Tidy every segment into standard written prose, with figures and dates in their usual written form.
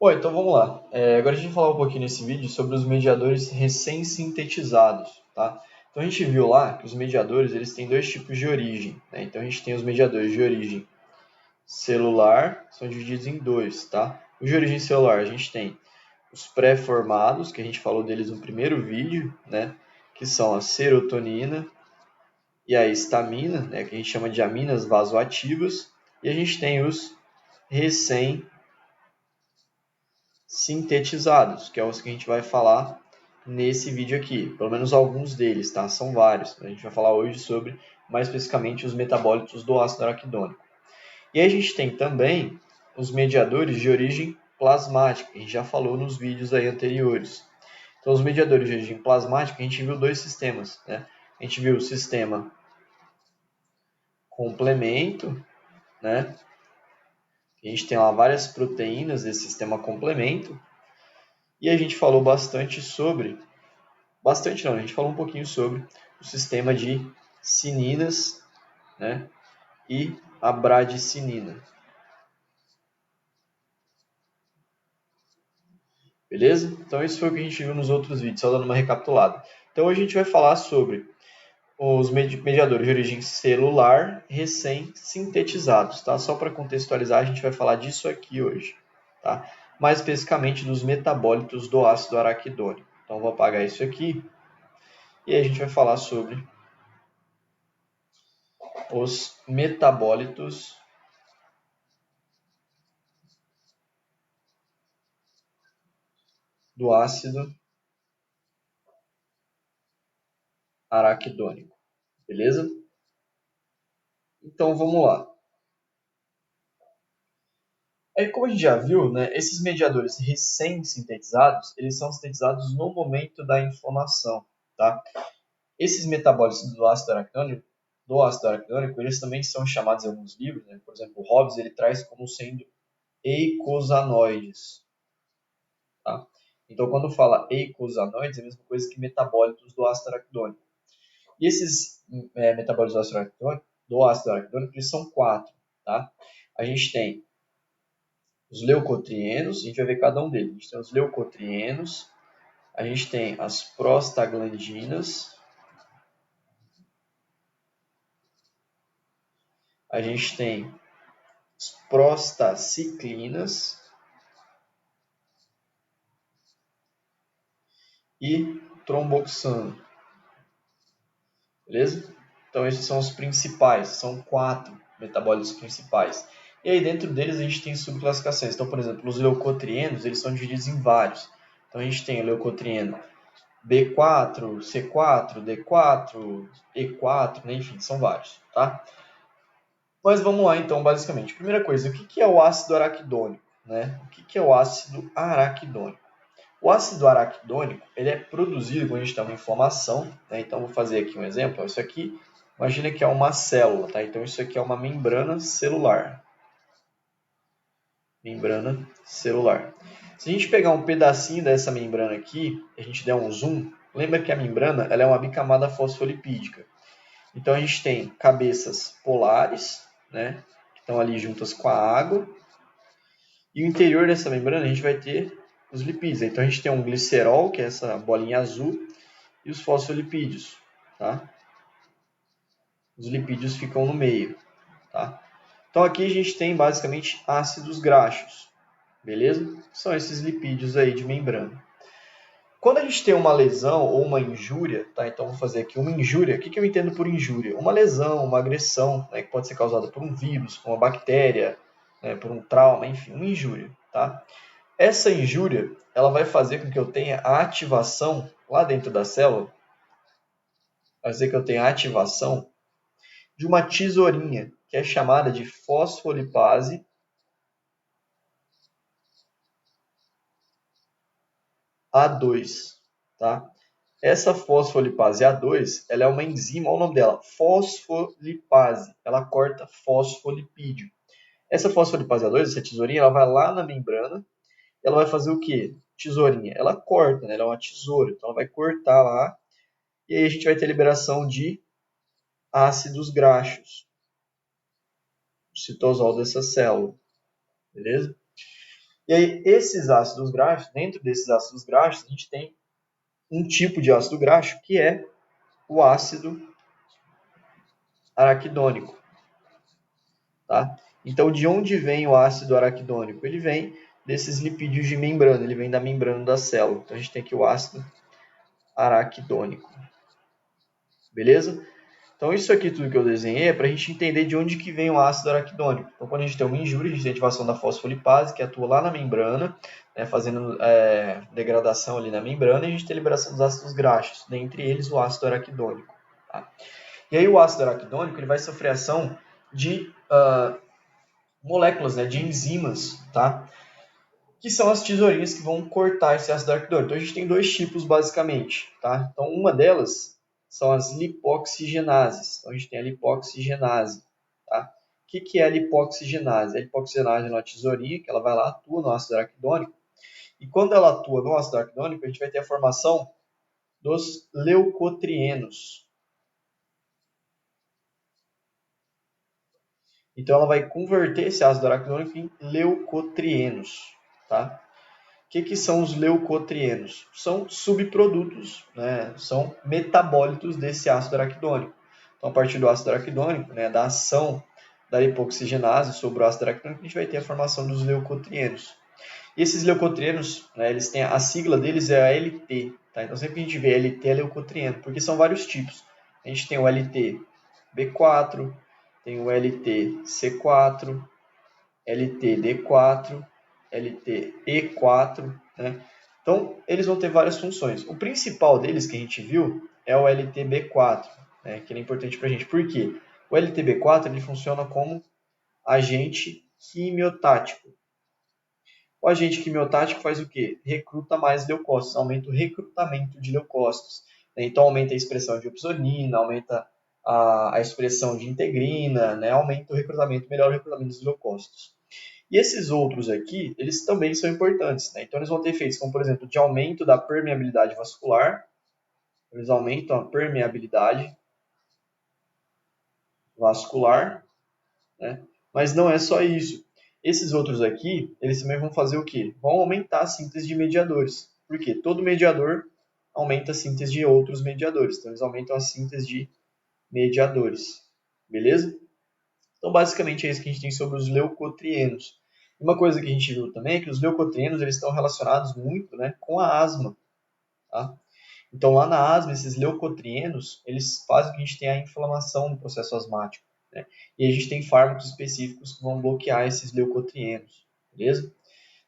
Bom, então vamos lá. Agora a gente vai falar um pouquinho nesse vídeo sobre os mediadores recém-sintetizados, tá? Então a gente viu lá que os mediadores eles têm dois tipos de origem, né? Então a gente tem os mediadores de origem celular, são divididos em dois, tá? Os de origem celular a gente tem os pré-formados, que a gente falou deles no primeiro vídeo, né? Que são a serotonina e a histamina, né? Que a gente chama de aminas vasoativas. E a gente tem os recém sintetizados, que é os que a gente vai falar nesse vídeo aqui. Pelo menos alguns deles, tá? São vários. A gente vai falar hoje sobre, mais especificamente, os metabólitos do ácido araquidônico. E aí a gente tem também os mediadores de origem plasmática, que a gente já falou nos vídeos aí anteriores. Então, os mediadores de origem plasmática, a gente viu dois sistemas, né? A gente viu o sistema complemento, né? A gente tem lá várias proteínas desse sistema complemento. E a gente falou bastante sobre bastante não, a gente falou um pouquinho sobre o sistema de cininas, né, e a bradicinina. Beleza? Então isso foi o que a gente viu nos outros vídeos, só dando uma recapitulada. Então hoje a gente vai falar sobre os mediadores de origem celular recém-sintetizados, tá? Só para contextualizar, a gente vai falar disso aqui hoje, tá? Mais especificamente dos metabólitos do ácido araquidônico. Então vou apagar isso aqui e aí a gente vai falar sobre os metabólitos do ácido araquidônico, beleza? Então vamos lá. Aí, como a gente já viu, né, esses mediadores recém-sintetizados, eles são sintetizados no momento da inflamação, tá? Esses metabólitos do ácido araquidônico, eles também são chamados em alguns livros, né? Por exemplo, o Hobbes ele traz como sendo eicosanoides, tá? Então, quando fala eicosanoides, é a mesma coisa que metabólitos do ácido araquidônico. E esses metabólitos do ácido araquidônico, eles são quatro, tá? A gente tem os leucotrienos, a gente vai ver cada um deles. A gente tem os leucotrienos, a gente tem as prostaglandinas, a gente tem as prostaciclinas e tromboxano, beleza? Então esses são os principais, são quatro metabólitos principais. E aí dentro deles a gente tem subclassificações. Então, por exemplo, os leucotrienos, eles são divididos em vários. Então a gente tem o leucotrieno B4, C4, D4, E4, né? Enfim, são vários, tá? Mas vamos lá então, basicamente. Primeira coisa, o que é o ácido araquidônico, né? O que é o ácido araquidônico? O ácido araquidônico, ele é produzido quando a gente tem uma inflamação, né? Então vou fazer aqui um exemplo. Isso aqui, imagina que é uma célula, tá? Então isso aqui é uma membrana celular. Membrana celular. Se a gente pegar um pedacinho dessa membrana aqui, a gente der um zoom, lembra que a membrana ela é uma bicamada fosfolipídica. Então a gente tem cabeças polares, né, que estão ali juntas com a água, e o interior dessa membrana a gente vai ter os lipídios. Então a gente tem um glicerol, que é essa bolinha azul, e os fosfolipídios, tá? Os lipídios ficam no meio, tá? Então aqui a gente tem basicamente ácidos graxos, beleza? São esses lipídios aí de membrana. Quando a gente tem uma lesão ou uma injúria, tá? Então vou fazer aqui uma injúria. O que eu entendo por injúria? Uma lesão, uma agressão, né, que pode ser causada por um vírus, por uma bactéria, né, por um trauma, enfim, uma injúria, tá? Essa injúria, ela vai fazer com que eu tenha a ativação lá dentro da célula, vai fazer que eu tenha a ativação de uma tesourinha, que é chamada de fosfolipase A2, tá? Essa fosfolipase A2, ela é uma enzima, olha o nome dela, fosfolipase. Ela corta fosfolipídio. Essa fosfolipase A2, essa tesourinha, ela vai lá na membrana, ela vai fazer o quê? Tesourinha, ela corta, né? Ela é uma tesoura, então ela vai cortar lá, e aí a gente vai ter liberação de ácidos graxos, o citosol dessa célula, beleza? E aí, esses ácidos graxos, dentro desses ácidos graxos, a gente tem um tipo de ácido graxo que é o ácido araquidônico. Tá? Então, de onde vem o ácido araquidônico? Ele vem desses lipídios de membrana, ele vem da membrana da célula. Então, a gente tem aqui o ácido araquidônico. Beleza? Então, isso aqui tudo que eu desenhei é para a gente entender de onde que vem o ácido araquidônico. Então, quando a gente tem uma injúria, a gente tem a ativação da fosfolipase, que atua lá na membrana, né, fazendo degradação ali na membrana, e a gente tem a liberação dos ácidos graxos, dentre eles o ácido araquidônico. Tá? E aí, o ácido araquidônico ele vai sofrer ação de moléculas, né, de enzimas, tá? Que são as tesourinhas que vão cortar esse ácido araquidônico. Então, a gente tem dois tipos, basicamente. Tá? Então, uma delas são as lipoxigenases. Então, a gente tem a lipoxigenase. Tá? O que é a lipoxigenase? A lipoxigenase é uma tesourinha que ela vai lá, atua no ácido araquidônico. E quando ela atua no ácido araquidônico, a gente vai ter a formação dos leucotrienos. Então, ela vai converter esse ácido araquidônico em leucotrienos. Tá? O que são os leucotrienos? São subprodutos, né? São metabólitos desse ácido araquidônico. Então, a partir do ácido araquidônico, né, da ação da lipoxigenase sobre o ácido araquidônico, a gente vai ter a formação dos leucotrienos. E esses leucotrienos, né, eles têm a sigla deles é a LT. Tá? Então, sempre que a gente vê LT é leucotrieno, porque são vários tipos. A gente tem o LT-B4, tem o LT-C4, LT-D4, LT-E4, né? Então, eles vão ter várias funções. O principal deles que a gente viu é o LT-B4, né? Que é importante para a gente. Por quê? O LT-B4 ele funciona como agente quimiotático. O agente quimiotático faz o quê? Recruta mais leucócitos, aumenta o recrutamento de leucócitos. Né? Então, aumenta a expressão de opsonina, aumenta a expressão de integrina, né? Aumenta o recrutamento, melhora o recrutamento dos leucócitos. E esses outros aqui, eles também são importantes. Né? Então, eles vão ter efeitos como, por exemplo, de aumento da permeabilidade vascular. Eles aumentam a permeabilidade vascular. Né? Mas não é só isso. Esses outros aqui, eles também vão fazer o quê? Vão aumentar a síntese de mediadores. Por quê? Todo mediador aumenta a síntese de outros mediadores. Então, eles aumentam a síntese de mediadores. Beleza? Então, basicamente, é isso que a gente tem sobre os leucotrienos. Uma coisa que a gente viu também é que os leucotrienos eles estão relacionados muito, né, com a asma. Tá? Então, lá na asma, esses leucotrienos eles fazem com que a gente tenha a inflamação no processo asmático. Né? E a gente tem fármacos específicos que vão bloquear esses leucotrienos. Beleza?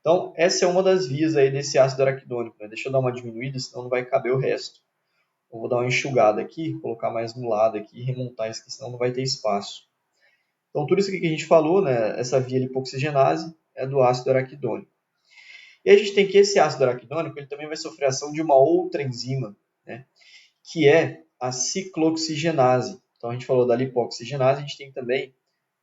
Então, essa é uma das vias aí desse ácido araquidônico. Né? Deixa eu dar uma diminuída, senão não vai caber o resto. Eu vou dar uma enxugada aqui, colocar mais no lado aqui e remontar isso aqui, senão não vai ter espaço. Então, tudo isso aqui que a gente falou, né, essa via lipoxigenase, é do ácido araquidônico. E a gente tem que esse ácido araquidônico ele também vai sofrer ação de uma outra enzima, né, que é a ciclooxigenase. Então, a gente falou da lipoxigenase, a gente tem também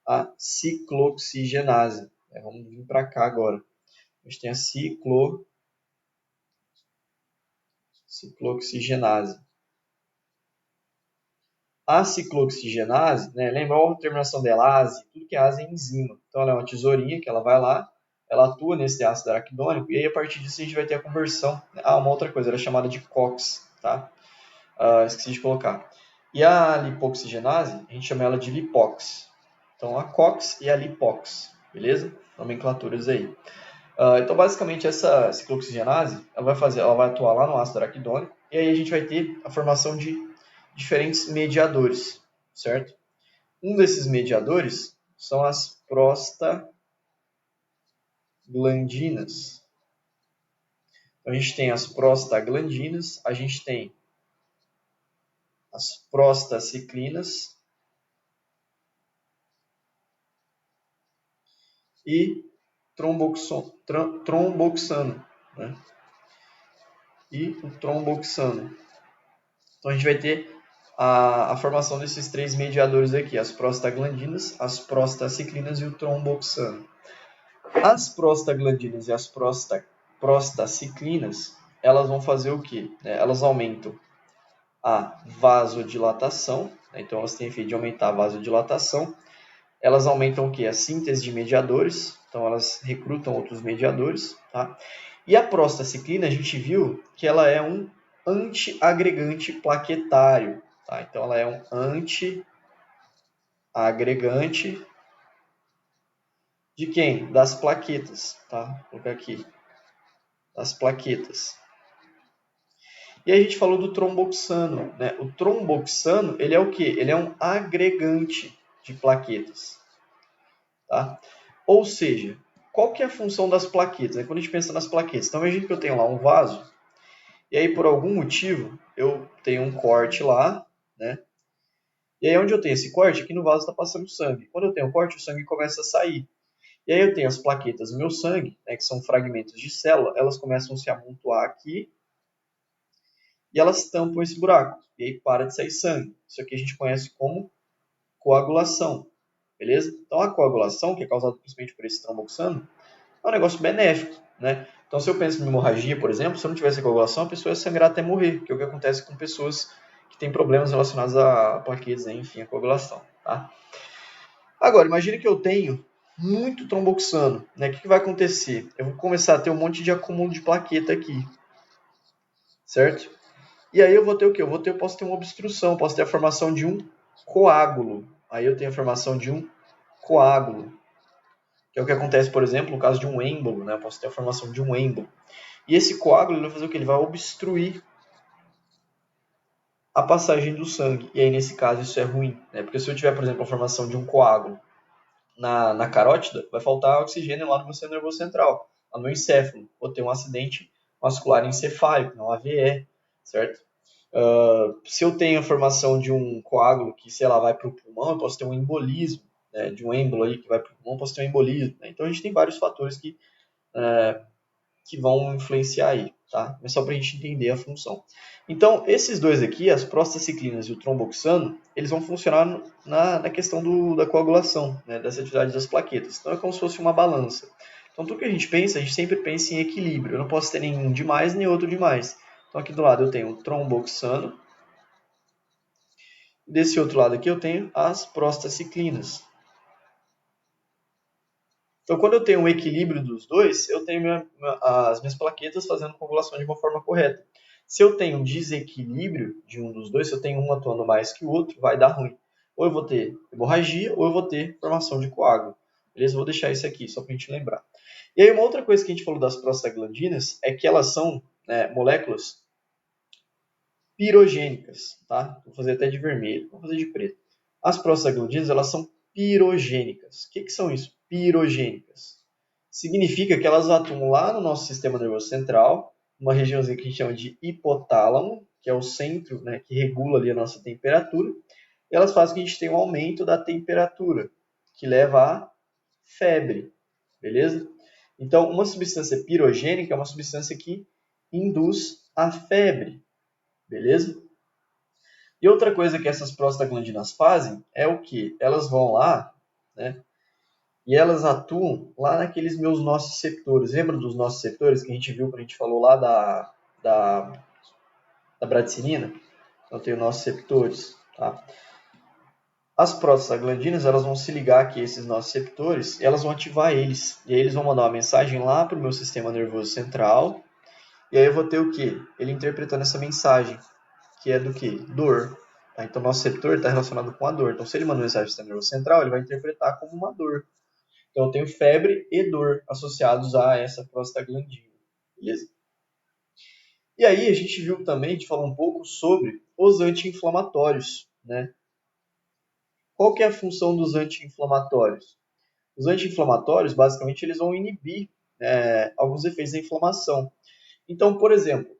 a ciclooxigenase. Vamos vir para cá agora. A gente tem a ciclooxigenase. A ciclooxigenase, né, lembra a terminação dela, ase, tudo que é ase é enzima. Então, ela é uma tesourinha que ela vai lá, ela atua nesse ácido araquidônico, e aí a partir disso a gente vai ter a conversão. Uma outra coisa, ela é chamada de COX, tá? Esqueci de colocar. E a lipoxigenase, a gente chama ela de lipox. Então, a COX e a lipox, beleza? Nomenclaturas aí. Então, basicamente, essa ciclooxigenase, ela vai atuar lá no ácido araquidônico, e aí a gente vai ter a formação de diferentes mediadores, certo? Um desses mediadores são as prostaglandinas. Então, a gente tem as prostaglandinas, a gente tem as prostaciclinas e tromboxano, né? E o tromboxano. Então, a gente vai ter a formação desses três mediadores aqui, as prostaglandinas, as prostaciclinas e o tromboxano. As prostaglandinas e as prostaciclinas, elas vão fazer o quê? Elas aumentam a vasodilatação, então elas têm efeito de aumentar a vasodilatação. Elas aumentam o quê? A síntese de mediadores, então elas recrutam outros mediadores, tá? E a prostaciclina, a gente viu que ela é um antiagregante plaquetário, tá? Então ela é um antiagregante de quem? Das plaquetas, tá? Vou colocar aqui, das plaquetas. E aí a gente falou do tromboxano, né? O tromboxano, ele é o quê? Ele é um agregante de plaquetas, tá? Ou seja, qual que é a função das plaquetas? Quando a gente pensa nas plaquetas, então imagina que eu tenho lá um vaso, e aí por algum motivo eu tenho um corte lá, né? E aí onde eu tenho esse corte, aqui no vaso está passando sangue. Quando eu tenho um corte, o sangue começa a sair. E aí eu tenho as plaquetas do meu sangue, né, que são fragmentos de célula, elas começam a se amontoar aqui e elas tampam esse buraco. E aí para de sair sangue. Isso aqui a gente conhece como coagulação. Beleza? Então a coagulação, que é causada principalmente por esse tromboxano, é um negócio benéfico, né? Então se eu penso em hemorragia, por exemplo, se eu não tivesse coagulação, a pessoa ia sangrar até morrer, que é o que acontece com pessoas que têm problemas relacionados a plaquetas, enfim, a coagulação, tá? Agora, imagine que eu tenho muito tromboxano, né? O que vai acontecer? Eu vou começar a ter um monte de acúmulo de plaqueta aqui, certo? E aí eu vou ter o quê? Eu posso ter uma obstrução, posso ter a formação de um coágulo. Aí eu tenho a formação de um coágulo, que é o que acontece, por exemplo, no caso de um êmbolo, né? Eu posso ter a formação de um êmbolo. E esse coágulo ele vai fazer o quê? Ele vai obstruir a passagem do sangue. E aí, nesse caso, isso é ruim, né? Porque se eu tiver, por exemplo, a formação de um coágulo na carótida, vai faltar oxigênio lá no meu sistema nervoso central, lá no encéfalo. Vou ter um acidente vascular encefálico, um AVE, certo? Se eu tenho a formação de um coágulo que, sei lá, vai para o pulmão, eu posso ter um embolismo, né, de um êmbolo aí que vai para o pulmão, eu posso ter um embolismo. Né? Então a gente tem vários fatores que vão influenciar aí, tá? Mas só para a gente entender a função. Então, esses dois aqui, as prostaciclinas e o tromboxano, eles vão funcionar na questão da coagulação, né, dessa atividade das plaquetas. Então, é como se fosse uma balança. Então, tudo que a gente pensa, a gente sempre pensa em equilíbrio. Eu não posso ter nenhum demais, nem outro demais. Então, aqui do lado eu tenho o tromboxano, desse outro lado aqui eu tenho as prostaciclinas. Então, quando eu tenho um equilíbrio dos dois, eu tenho as minhas plaquetas fazendo coagulação de uma forma correta. Se eu tenho um desequilíbrio de um dos dois, se eu tenho um atuando mais que o outro, vai dar ruim. Ou eu vou ter hemorragia, ou eu vou ter formação de coágulo. Beleza? Eu vou deixar isso aqui, só para a gente lembrar. E aí, uma outra coisa que a gente falou das prostaglandinas é que elas são moléculas pirogênicas, tá? Vou fazer até de vermelho, vou fazer de preto. As prostaglandinas, elas são pirogênicas. O que são isso? Pirogênicas. Significa que elas atuam lá no nosso sistema nervoso central, uma regiãozinha que a gente chama de hipotálamo, que é o centro, né, que regula ali a nossa temperatura, e elas fazem que a gente tenha um aumento da temperatura, que leva à febre, beleza? Então, uma substância pirogênica é uma substância que induz a febre, beleza? E outra coisa que essas prostaglandinas fazem é o que? Elas vão lá, né? E elas atuam lá naqueles meus nociceptores. Lembra dos nociceptores que a gente viu quando a gente falou lá da, da bradicinina? Então tem os nociceptores, tá? As prostaglandinas, elas vão se ligar aqui a esses nociceptores e elas vão ativar eles. E aí eles vão mandar uma mensagem lá para o meu sistema nervoso central. E aí eu vou ter o quê? Ele interpretando essa mensagem, que é do quê? Dor. Tá? Então, nosso receptor está relacionado com a dor. Então, se ele manda uma mensagem para o sistema nervoso central, ele vai interpretar como uma dor. Então, eu tenho febre e dor associados a essa prostaglandina. Beleza? E aí, a gente viu também, a gente falou um pouco sobre os anti-inflamatórios, né? Qual que é a função dos anti-inflamatórios? Os anti-inflamatórios, basicamente, eles vão inibir alguns efeitos da inflamação. Então, por exemplo,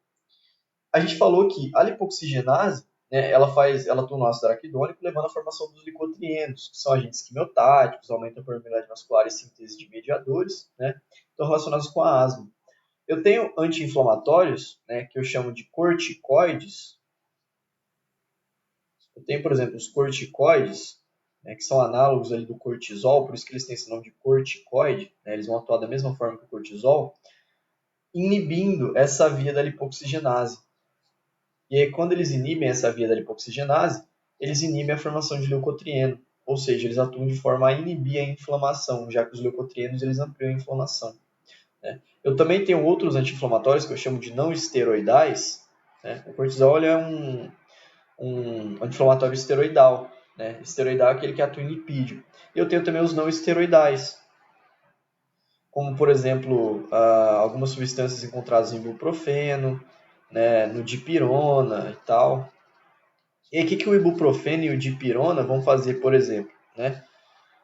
a gente falou que a lipoxigenase, né, ela atua no ácido araquidônico, levando à formação dos licotrienos, que são agentes quimiotáticos, aumentam a permeabilidade vascular e síntese de mediadores, né, estão relacionados com a asma. Eu tenho anti-inflamatórios, né, que eu chamo de corticoides. Eu tenho, por exemplo, os corticoides, né, que são análogos ali do cortisol, por isso que eles têm esse nome de corticoide, né, eles vão atuar da mesma forma que o cortisol, inibindo essa via da lipoxigenase. E aí, quando eles inibem essa via da lipoxigenase, eles inibem a formação de leucotrieno, ou seja, eles atuam de forma a inibir a inflamação, já que os leucotrienos eles ampliam a inflamação. Né? Eu também tenho outros anti-inflamatórios que eu chamo de não esteroidais. Né? O cortisol é um anti-inflamatório esteroidal. Né? Esteroidal é aquele que atua em lipídio. E eu tenho também os não esteroidais, como, por exemplo, algumas substâncias encontradas em ibuprofeno, né, no dipirona e tal. E aí, o que o ibuprofeno e o dipirona vão fazer, por exemplo? Né?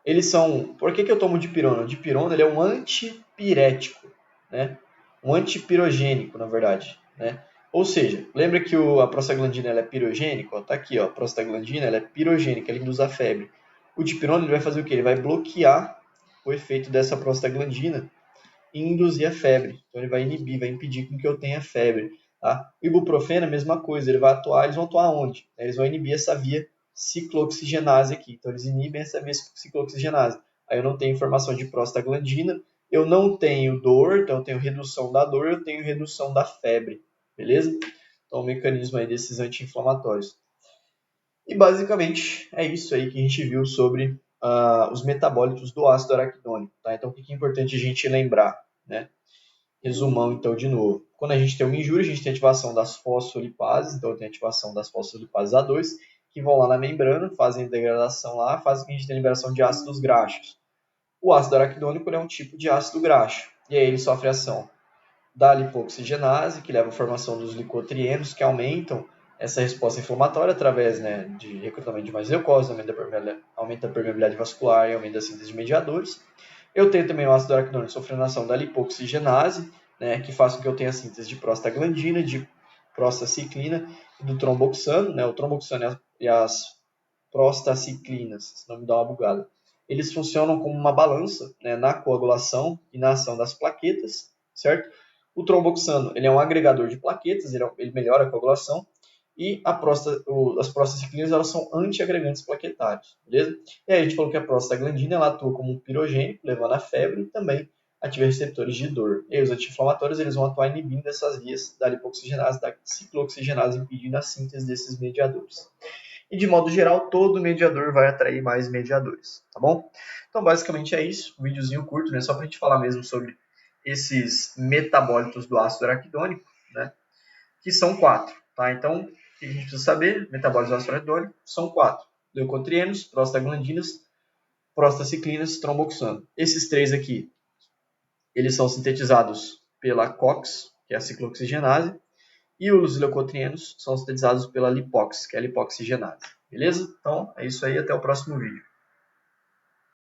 Eles são... Por que eu tomo dipirona? O dipirona ele é um antipirético, né? Um antipirogênico, na verdade. Né? Ou seja, lembra que a prostaglandina ela é pirogênica? Está aqui, ó, a prostaglandina ela é pirogênica, ela induz a febre. O dipirona ele vai fazer o quê? Ele vai bloquear o efeito dessa prostaglandina e induzir a febre. Então ele vai inibir, vai impedir com que eu tenha febre. Tá? O ibuprofeno é a mesma coisa, ele vai atuar, eles vão atuar onde? Eles vão inibir essa via ciclooxigenase aqui. Então eles inibem essa via ciclooxigenase. Aí eu não tenho formação de prostaglandina, eu não tenho dor, então eu tenho redução da dor, eu tenho redução da febre. Beleza? Então o mecanismo aí desses anti-inflamatórios. E basicamente é isso aí que a gente viu sobre os metabólitos do ácido araquidônico. Tá? Então o que é importante a gente lembrar? Né? Resumão então de novo. Quando a gente tem uma injúria, a gente tem ativação das fosfolipases, então tem ativação das fosfolipases A2, que vão lá na membrana, fazem degradação lá, fazem que a gente tenha liberação de ácidos graxos. O ácido araquidônico é um tipo de ácido graxo, e aí ele sofre ação da lipoxigenase, que leva à formação dos licotrienos, que aumentam essa resposta inflamatória através, né, de recrutamento de mais leucose, aumenta a permeabilidade vascular e aumenta a síntese de mediadores. Eu tenho também o ácido araquidônico sofrendo ação da lipoxigenase, né, que faz com que eu tenha a síntese de prostaglandina, de prostaciclina e do tromboxano. Né, o tromboxano e as prostaciclinas, se não me dá uma bugada. Eles funcionam como uma balança, né, na coagulação e na ação das plaquetas, certo? O tromboxano ele é um agregador de plaquetas, ele melhora a coagulação, e as prostaciclinas elas são antiagregantes plaquetários, beleza? E aí a gente falou que a prostaglandina ela atua como um pirogênico, levando a febre e também ativa receptores de dor. E aí os anti-inflamatórios eles vão atuar inibindo essas vias da lipoxigenase, da ciclooxigenase, impedindo a síntese desses mediadores. E de modo geral, todo mediador vai atrair mais mediadores, tá bom? Então basicamente é isso, um videozinho curto, né? Só para a gente falar mesmo sobre esses metabólitos do ácido araquidônico, né? Que são 4, tá? Então, o que a gente precisa saber? Metabólitos do ácido araquidônico são 4. Leucotrienos, prostaglandinas, prostaciclinas, tromboxano. Esses 3 aqui, eles são sintetizados pela COX, que é a ciclooxigenase, e os leucotrienos são sintetizados pela lipox, que é a lipoxigenase. Beleza? Então, é isso aí. Até o próximo vídeo.